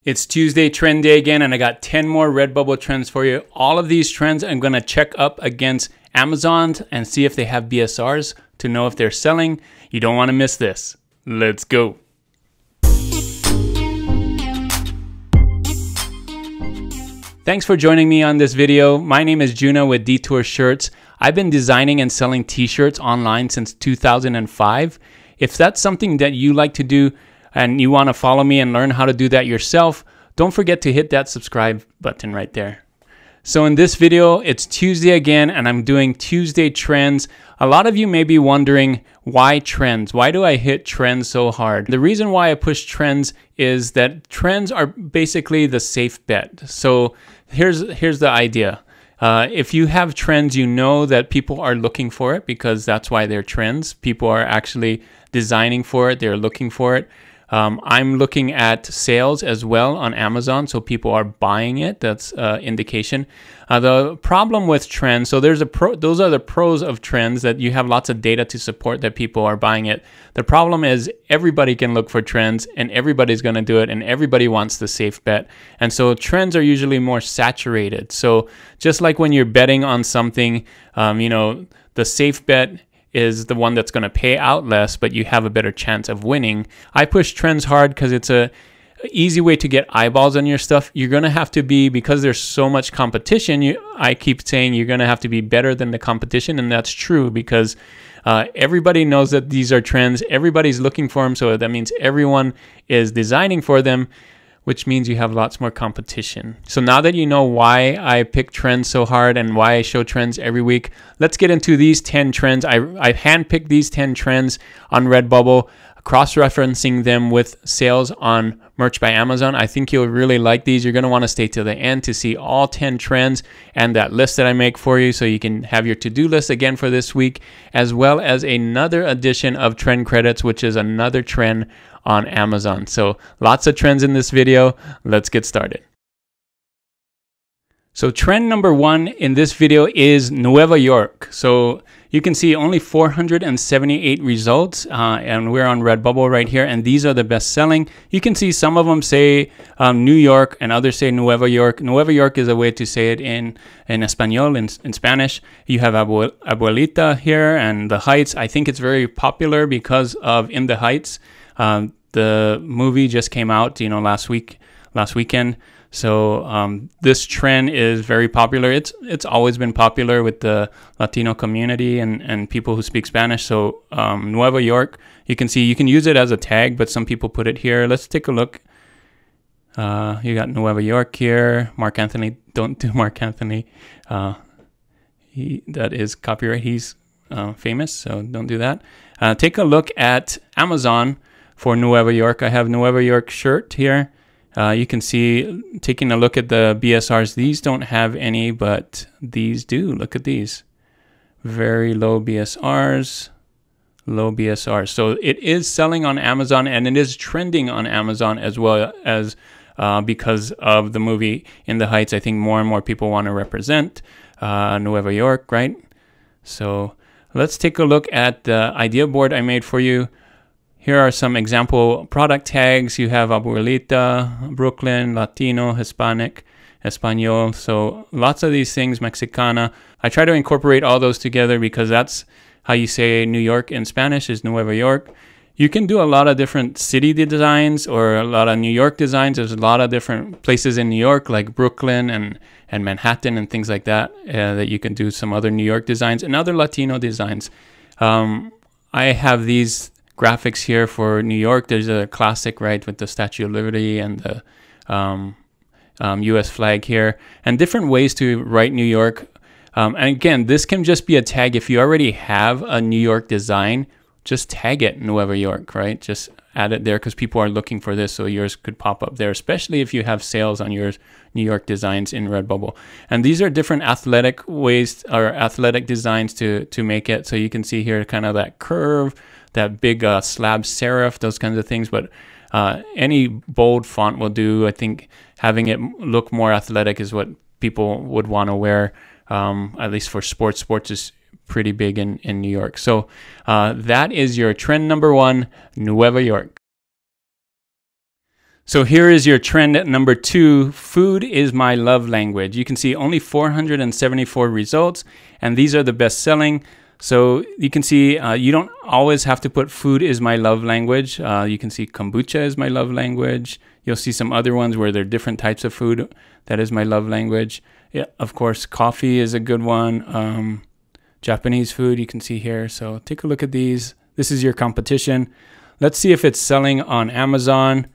It's Tuesday trend day again, and I got 10 more RedBubble trends for you. All of these trends I'm going to check up against Amazon's and see if they have BSRs to know if they're selling. You don't want to miss this. Let's go. Thanks for joining me on this video. My name is Juna with Detour Shirts. I've been designing and selling t-shirts online since 2005. If that's something that you like to do, and you want to follow me and learn how to do that yourself, don't forget to hit that subscribe button right there. So in this video, it's Tuesday again, and I'm doing Tuesday trends. A lot of you may be wondering, why trends? Why do I hit trends so hard? The reason why I push trends is that trends are basically the safe bet. So here's the idea. If you have trends, you know that people are looking for it because that's why they're trends. People are actually designing for it. They're looking for it. I'm looking at sales as well on Amazon, so people are buying it. That's indication. The problem with trends, so those are the pros of trends, that you have lots of data to support that people are buying it. The problem is everybody can look for trends and everybody's going to do it and everybody wants the safe bet. And so trends are usually more saturated. So just like when you're betting on something, the safe bet is the one that's going to pay out less, but you have a better chance of winning. I push trends hard because it's a easy way to get eyeballs on your stuff. You're going to have to be, because there's so much competition, I keep saying you're going to have to be better than the competition, and that's true because everybody knows that these are trends. Everybody's looking for them, so that means everyone is designing for them, which means you have lots more competition. So now that you know why I pick trends so hard and why I show trends every week, let's get into these 10 trends. I handpicked these 10 trends on RedBubble, cross-referencing them with sales on Merch by Amazon. I think you'll really like these. You're going to want to stay till the end to see all 10 trends and that list that I make for you, so you can have your to-do list again for this week, as well as another edition of Trend Credits, which is another trend on Amazon. So lots of trends in this video. Let's get started. So trend number one in this video is Nueva York. So you can see only 478 results, and we're on RedBubble right here, and these are the best selling. You can see some of them say New York and others say Nueva York. Nueva York is a way to say it in Espanol, in Spanish. You have Abuelita here and The Heights. I think it's very popular because of In the Heights. The movie just came out, last weekend. So this trend is very popular. It's always been popular with the Latino community and people who speak Spanish. So Nueva York, you can see, you can use it as a tag, but some people put it here. Let's take a look. You got Nueva York here. Mark Anthony, don't do Mark Anthony. That is copyright. He's famous, so don't do that. Take a look at Amazon for Nueva York. I have Nueva York shirt here. You can see, taking a look at the BSRs, these don't have any, but these do. Look at these. Very low BSRs. Low BSRs. So it is selling on Amazon, and it is trending on Amazon as well, as because of the movie In the Heights. I think more and more people want to represent Nueva York, right? So let's take a look at the idea board I made for you. Here are some example product tags. You have Abuelita, Brooklyn, Latino, Hispanic, Espanol. So lots of these things, Mexicana. I try to incorporate all those together because that's how you say New York in Spanish, is Nueva York. You can do a lot of different city designs or a lot of New York designs. There's a lot of different places in New York, like Brooklyn and Manhattan and things like that, that you can do some other New York designs and other Latino designs. I have these graphics here for New York. There's a classic, right, with the Statue of Liberty and the US flag here, and different ways to write New York. And again, this can just be a tag. If you already have a New York design, just tag it Nueva York, right? Just add it there because people are looking for this, so yours could pop up there, especially if you have sales on your New York designs in RedBubble. And these are different athletic ways or athletic designs to make it. So you can see here kind of that curve, that big slab serif, those kinds of things. But any bold font will do. I think having it look more athletic is what people would want to wear, at least for sports. Sports is pretty big in New York. So that is your trend number one, Nueva York. So here is your trend number 2, food is my love language. You can see only 474 results, and these are the best selling. So you can see you don't always have to put food is my love language. You can see kombucha is my love language. You'll see some other ones where there are different types of food that is my love language. Yeah, of course, coffee is a good one. Japanese food you can see here. So take a look at these. This is your competition. Let's see if it's selling on Amazon.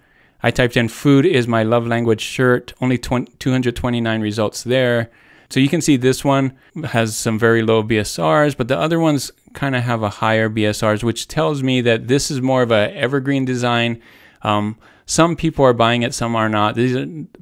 I typed in food is my love language shirt, only 229 results there. So you can see this one has some very low BSRs, but the other ones kind of have a higher BSRs, which tells me that this is more of an evergreen design. Some people are buying it, some are not.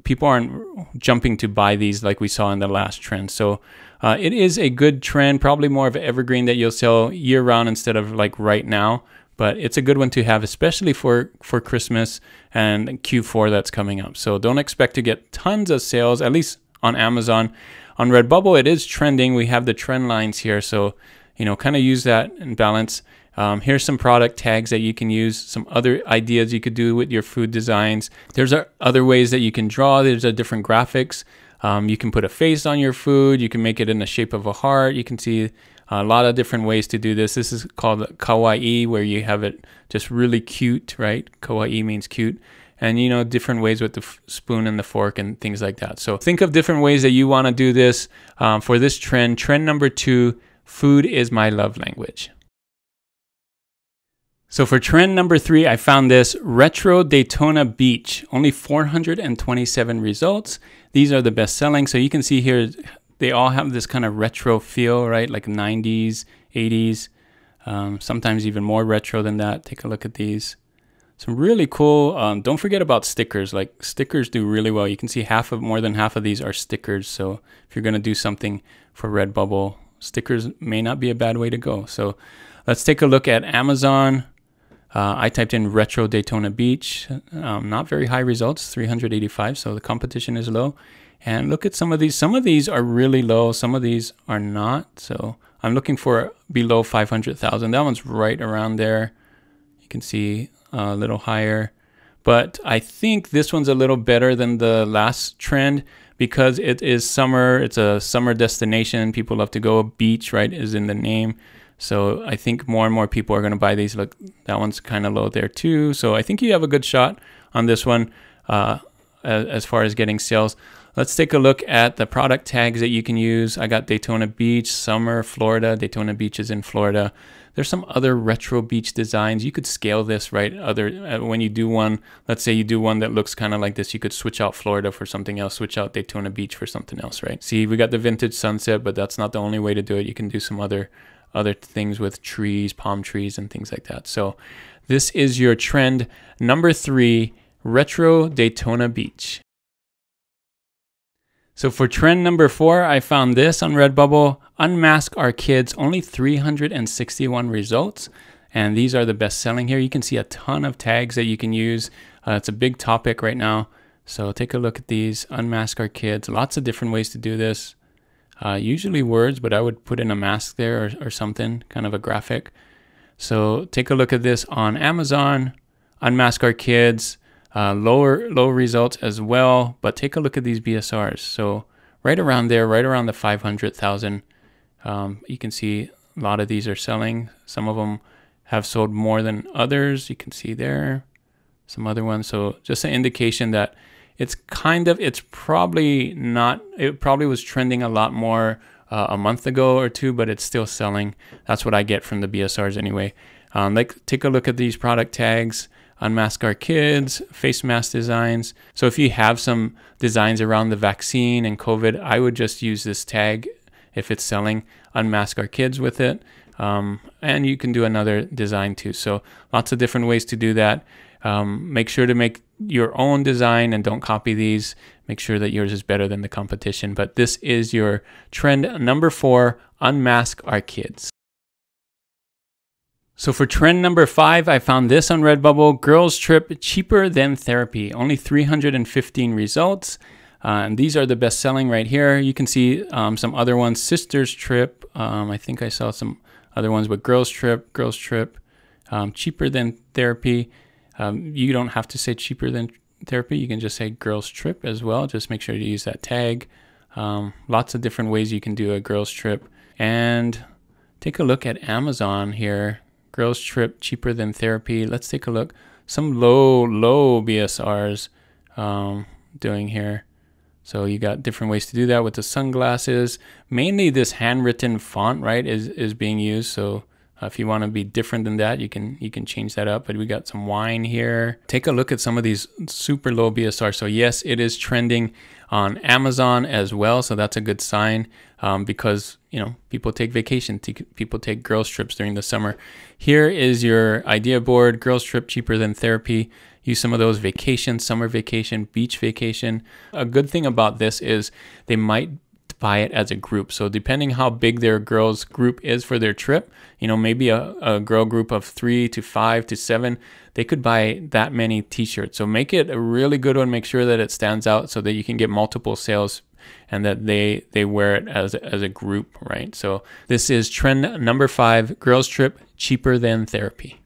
People aren't jumping to buy these like we saw in the last trend. So it is a good trend, probably more of an evergreen that you'll sell year round instead of like right now. But it's a good one to have, especially for Christmas and Q4 that's coming up. So don't expect to get tons of sales, at least on Amazon. On RedBubble, it is trending. We have the trend lines here. So, kind of use that in balance. Here's some product tags that you can use, some other ideas you could do with your food designs. There's other ways that you can draw. There's different graphics. You can put a face on your food. You can make it in the shape of a heart. You can see a lot of different ways to do this. This is called kawaii, where you have it just really cute, right? Kawaii means cute. And, different ways with the spoon and the fork and things like that. So think of different ways that you want to do this for this trend. Trend number 2, food is my love language. So for trend number 3, I found this retro Daytona beach, only 427 results. These are the best selling. So you can see here, they all have this kind of retro feel, right? Like 90s, 80s, sometimes even more retro than that. Take a look at these. Some really cool. Don't forget about stickers. Like stickers do really well. You can see more than half of these are stickers. So if you're going to do something for RedBubble, stickers may not be a bad way to go. So let's take a look at Amazon. I typed in retro Daytona beach. Not very high results, 385. So the competition is low. And look at some of these. Some of these are really low. Some of these are not. So I'm looking for below 500,000. That one's right around there. You can see a little higher. But I think this one's a little better than the last trend because it is summer. It's a summer destination. People love to go. Beach, right, is in the name. So I think more and more people are going to buy these. Look, that one's kind of low there too. So I think you have a good shot on this one as far as getting sales. Let's take a look at the product tags that you can use. I got Daytona Beach, summer, Florida. Daytona Beach is in Florida. There's some other retro beach designs. You could scale this, right? When you do one, let's say you do one that looks kind of like this, you could switch out Florida for something else, switch out Daytona Beach for something else, right? See, we got the vintage sunset, but that's not the only way to do it. You can do some other things with trees, palm trees, and things like that. So this is your trend number 3, retro Daytona Beach. So for trend number 4, I found this on RedBubble, Unmask Our Kids, only 361 results. And these are the best selling here. You can see a ton of tags that you can use. It's a big topic right now. So take a look at these, Unmask Our Kids, lots of different ways to do this. Usually words, but I would put in a mask there or something, kind of a graphic. So take a look at this on Amazon, Unmask Our Kids. Low results as well, but take a look at these BSRs. So right around there, right around the 500,000, you can see a lot of these are selling. Some of them have sold more than others. You can see there some other ones. So just an indication that it probably was trending a lot more a month ago or two, but it's still selling. That's what I get from the BSRs anyway. Take a look at these product tags. Unmask Our Kids, face mask designs. So if you have some designs around the vaccine and COVID, I would just use this tag if it's selling, Unmask Our Kids with it. And you can do another design too. So lots of different ways to do that. Make sure to make your own design and don't copy these. Make sure that yours is better than the competition. But this is your trend number 4, Unmask Our Kids. So for trend number 5, I found this on RedBubble, Girls Trip, cheaper than therapy, only 315 results. And these are the best selling right here. You can see some other ones, Sisters Trip. I think I saw some other ones, but Girls Trip, cheaper than therapy. You don't have to say cheaper than therapy, you can just say girls trip as well. Just make sure to use that tag. Lots of different ways you can do a girls trip. And take a look at Amazon here. Girls trip cheaper than therapy. Let's take a look. Some low BSRs doing here. So you got different ways to do that with the sunglasses. Mainly this handwritten font, right, is being used. So if you want to be different than that, you can change that up. But we got some wine here. Take a look at some of these super low BSR. So yes, it is trending on Amazon as well. So that's a good sign because, you know, people take vacation. People take girls trips during the summer. Here is your idea board. Girls trip cheaper than therapy. Use some of those vacations, summer vacation, beach vacation. A good thing about this is they might buy it as a group. So depending how big their girls group is for their trip, you know, maybe a girl group of 3 to 5 to 7, they could buy that many t-shirts. So make it a really good one. Make sure that it stands out so that you can get multiple sales and that they wear it as a group, right? So this is trend number 5, girls trip cheaper than therapy.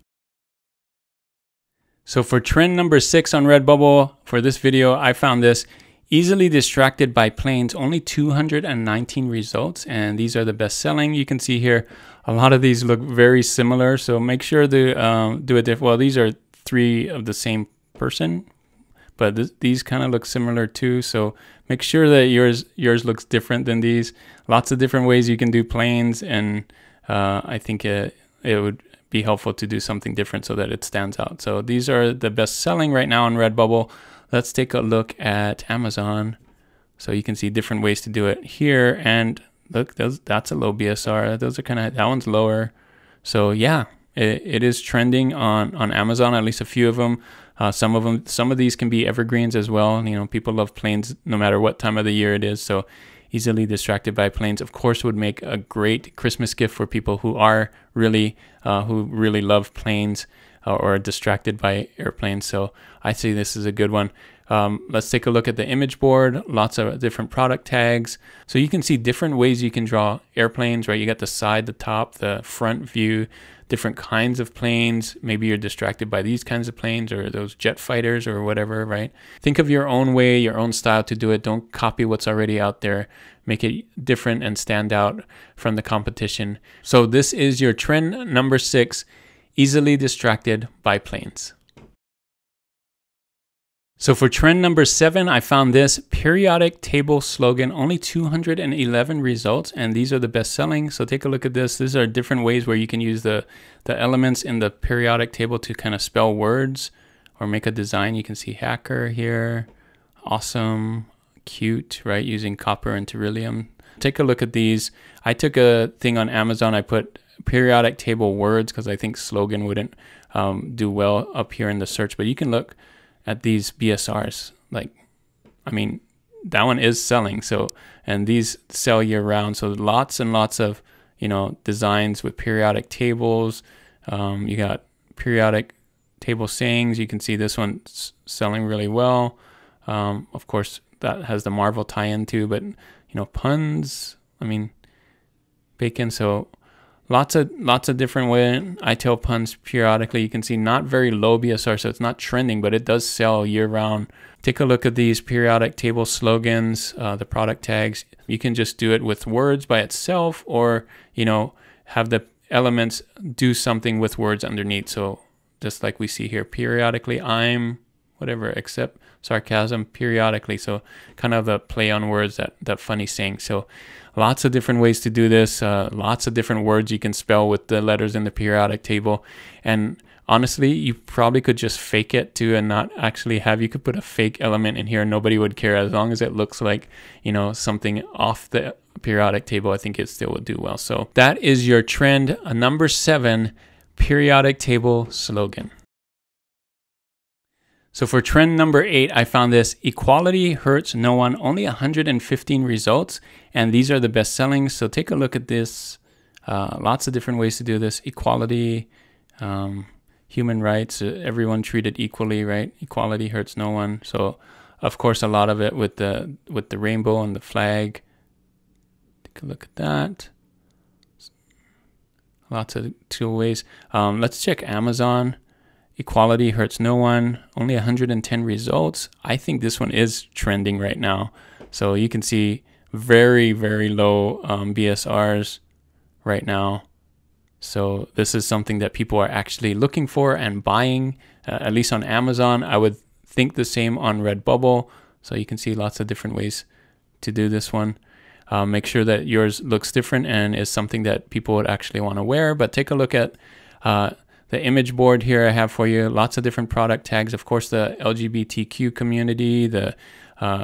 So for trend number 6 on RedBubble, for this video, I found this. Easily distracted by planes, only 219 results, and these are the best selling. You can see here, a lot of these look very similar, so make sure to do a different. Well, these are 3 of the same person, but these kind of look similar too, so make sure that yours looks different than these. Lots of different ways you can do planes, and I think it would be helpful to do something different so that it stands out. So these are the best selling right now on RedBubble. Let's take a look at Amazon. So you can see different ways to do it here. And look, that's a low BSR. Those are that one's lower. So yeah, it is trending on Amazon, at least a few of them. Some of these can be evergreens as well. You know, people love planes no matter what time of the year it is. So easily distracted by planes, of course, would make a great Christmas gift for people who are really love planes or are distracted by airplanes. So I say this is a good one. Let's take a look at the image board. Lots of different product tags. So you can see different ways you can draw airplanes, right? You got the side, the top, the front view, different kinds of planes. Maybe you're distracted by these kinds of planes or those jet fighters or whatever, right? Think of your own way, your own style to do it. Don't copy what's already out there. Make it different and stand out from the competition. So this is your trend number 6, easily distracted by planes. So for trend number 7, I found this periodic table slogan, only 211 results, and these are the best selling. So take a look at this. These are different ways where you can use the elements in the periodic table to kind of spell words or make a design. You can see hacker here, awesome, cute, right? Using copper and beryllium. Take a look at these. I took a thing on Amazon. I put periodic table words because I think slogan wouldn't do well up here in the search, but you can look at these BSRs. Like, I mean, that one is selling. So, and these sell year round. So lots and lots of, you know, designs with periodic tables. You got periodic table sayings. You can see this one's selling really well. Of course, that has the Marvel tie-in too, but, you know, puns, I mean, bacon. So lots of different ways. I tell puns periodically. You can see not very low BSR, so it's not trending, but it does sell year round. Take a look at these periodic table slogans, the product tags. You can just do it with words by itself, or, you know, have the elements do something with words underneath. So just like we see here, periodically, I'm whatever, except sarcasm, periodically. So kind of a play on words, that funny saying. So lots of different ways to do this. Lots of different words you can spell with the letters in the periodic table. And honestly, you probably could just fake it too and not actually have, you could put a fake element in here and nobody would care, as long as it looks like, you know, something off the periodic table. I think it still would do well. So that is your trend number 7, periodic table slogan. So for trend number 8, I found this, equality hurts no one, only 115 results, and these are the best selling. So take a look at this. Lots of different ways to do this. Equality, human rights, everyone treated equally, right? Equality hurts no one. So of course, a lot of it with the rainbow and the flag. Take a look at that. Lots of two ways. Let's check Amazon. Equality hurts no one. Only 110 results. I think this one is trending right now. So you can see very, very low BSRs right now. So this is something that people are actually looking for and buying, at least on Amazon. I would think the same on RedBubble. So you can see lots of different ways to do this one. Make sure that yours looks different and is something that people would actually want to wear. But take a look at the image board here I have for you. Lots of different product tags. Of course, the LGBTQ community, the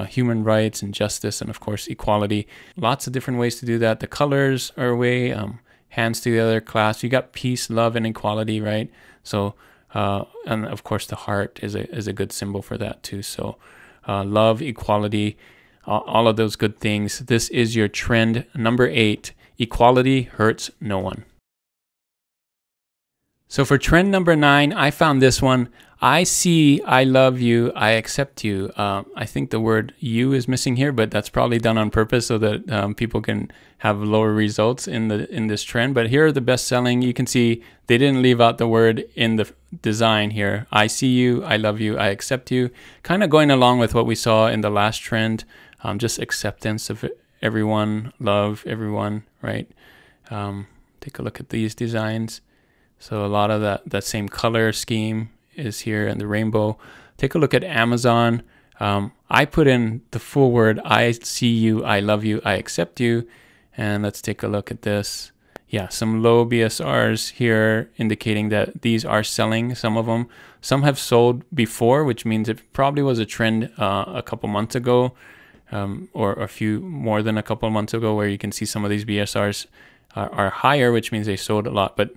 human rights and justice, and of course, equality. Lots of different ways to do that. The colors are a way. Hands together, class. You got peace, love, and equality, right? So, and of course, the heart is a good symbol for that too. So, love, equality, all of those good things. This is your trend number 8. Equality hurts no one. So for trend number 9, I found this one. I see, I love you, I accept you. I think the word you is missing here, but that's probably done on purpose so that people can have lower results in this trend. But here are the best selling. You can see they didn't leave out the word in the design here. I see you, I love you, I accept you. Kind of going along with what we saw in the last trend, just acceptance of everyone, love everyone, right? Take a look at these designs. So a lot of that same color scheme is here and the rainbow. Take a look at Amazon. I put in the full word, I see you, I love you, I accept you. And let's take a look at this. Yeah, some low BSRs here indicating that these are selling, some of them. Some have sold before, which means it probably was a trend a couple months ago, or a few more than a couple months ago, where you can see some of these BSRs are higher, which means they sold a lot. But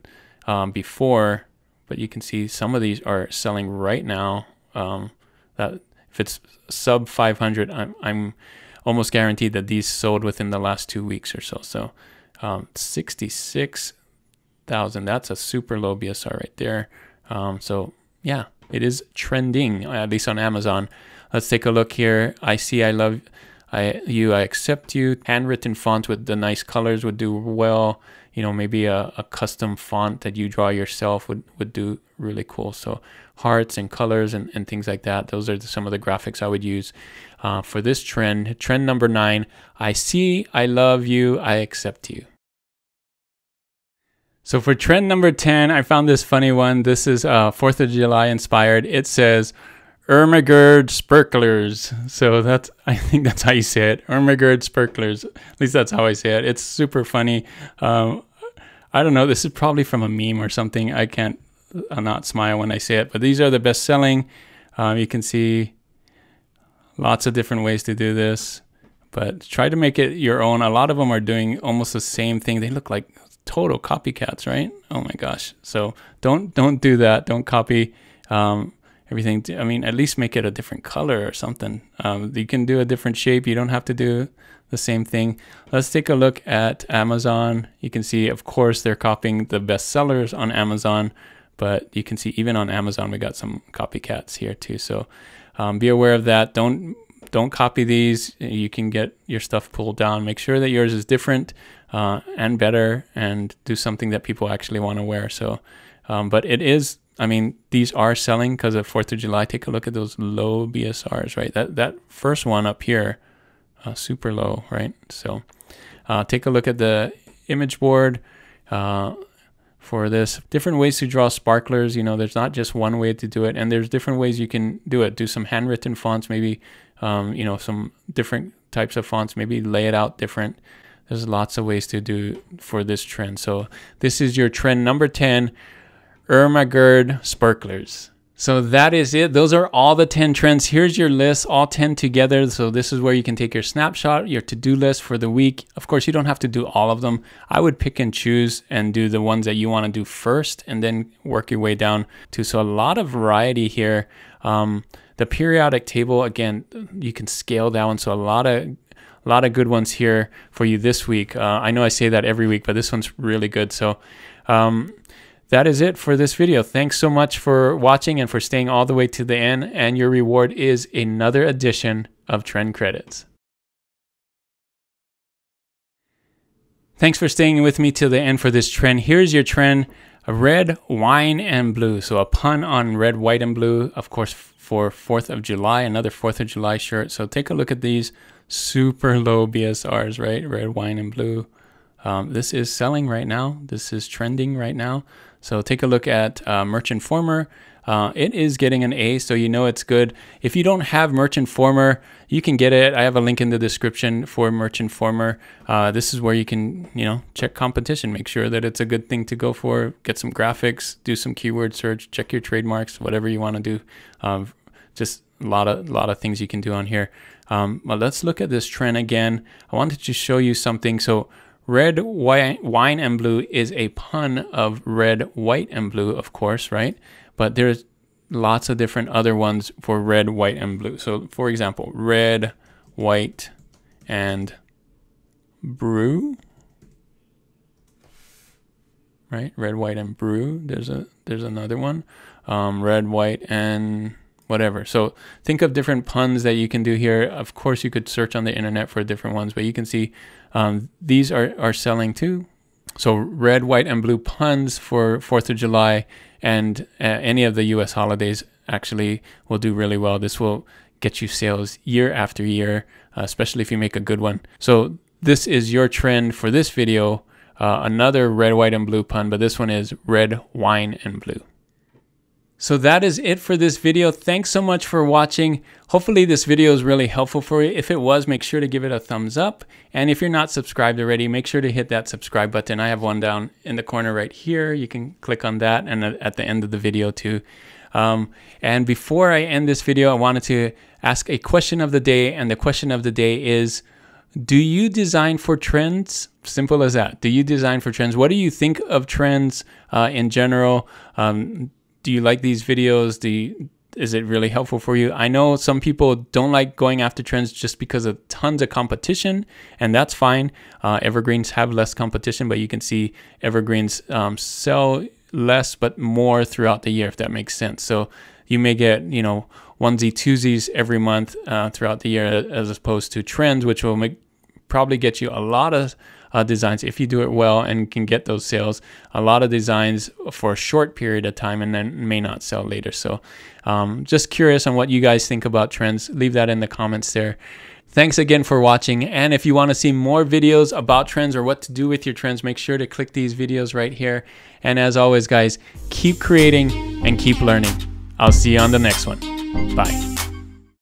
you can see some of these are selling right now. That if it's sub 500, I'm almost guaranteed that these sold within the last 2 weeks or so. So 66,000, that's a super low BSR right there. So yeah, it is trending, at least on Amazon. Let's take a look here. I see, I love you, I accept you. Handwritten fonts with the nice colors would do well. You know, maybe a custom font that you draw yourself would do really cool. So hearts and colors and things like that. Those are some of the graphics I would use for this trend. Trend number 9, I see, I love you, I accept you. So for trend number 10, I found this funny one. This is 4th of July inspired. It says, Armageddon sparklers. So I think that's how you say it. Armageddon sparklers. At least that's how I say it. It's super funny. I don't know. This is probably from a meme or something. I can't not smile when I say it. But these are the best selling. You can see lots of different ways to do this. But try to make it your own. A lot of them are doing almost the same thing. They look like total copycats, right? Oh my gosh. So don't do that. Don't copy everything. I mean, at least make it a different color or something. You can do a different shape. You don't have to do the same thing. Let's take a look at Amazon. You can see, of course, they're copying the best sellers on Amazon, but you can see even on Amazon, we got some copycats here too. So be aware of that. Don't copy these. You can get your stuff pulled down. Make sure that yours is different and better, and do something that people actually want to wear. So, but it is, I mean, these are selling because of 4th of July. Take a look at those low BSRs, right? That first one up here, super low, right? So take a look at the image board for this. Different ways to draw sparklers. You know, there's not just one way to do it, and there's different ways you can do it. Do some handwritten fonts, maybe, you know, some different types of fonts, maybe lay it out different. There's lots of ways to do for this trend. So this is your trend number 10, Armageddon sparklers. So that is it. Those are all the 10 trends. Here's your list, all 10 together. So this is where you can take your snapshot, your to-do list for the week. Of course, you don't have to do all of them. I would pick and choose and do the ones that you want to do first, and then work your way down to. So a lot of variety here. The periodic table, again, you can scale that one. So a lot of good ones here for you this week. I know I say that every week, but this one's really good. So that is it for this video. Thanks so much for watching and for staying all the way to the end. And your reward is another edition of Trend Credits. Thanks for staying with me till the end for this trend. Here's your trend. red, wine, and blue. So a pun on red, white, and blue, of course, for 4th of July, another 4th of July shirt. So take a look at these super low BSRs, right? Red, wine, and blue. This is selling right now. This is trending right now. So take a look at Merch Informer. It is getting an A, so you know it's good. If you don't have Merch Informer, you can get it. I have a link in the description for Merch Informer. This is where you can, check competition, make sure that it's a good thing to go for, get some graphics, do some keyword search, check your trademarks, whatever you want to do. Just a lot of things you can do on here. But let's look at this trend again. I wanted to show you something. So red, wine, and blue is a pun of red, white, and blue, of course, right? But there's lots of different other ones for red, white, and blue. So for example, red, white, and brew, right? Red, white, and brew. There's another one. Red, white, and whatever. So think of different puns that you can do here. Of course, you could search on the internet for different ones, but you can see these are selling too. So red, white, and blue puns for 4th of July and any of the US holidays actually will do really well. This will get you sales year after year, especially if you make a good one. So this is your trend for this video. Another red, white, and blue pun, but this one is red, wine, and blue. So that is it for this video. Thanks so much for watching. Hopefully this video is really helpful for you. If it was, make sure to give it a thumbs up. And if you're not subscribed already, make sure to hit that subscribe button. I have one down in the corner right here. You can click on that, and at the end of the video too. And before I end this video, I wanted to ask a question of the day. And the question of the day is, do you design for trends? Simple as that. Do you design for trends? What do you think of trends in general? Do you like these videos? Is it really helpful for you? I know some people don't like going after trends just because of tons of competition, and that's fine. Evergreens have less competition, but you can see evergreens sell less but more throughout the year, if that makes sense. So you may get, onesie, twosies every month throughout the year, as opposed to trends, which will probably get you a lot of designs if you do it well and can get those sales, a lot of designs for a short period of time, and then may not sell later. So just curious on what you guys think about trends. Leave that in the comments there. Thanks again for watching, and if you want to see more videos about trends or what to do with your trends, make sure to click these videos right here. And as always, guys, keep creating and keep learning. I'll see you on the next one. Bye.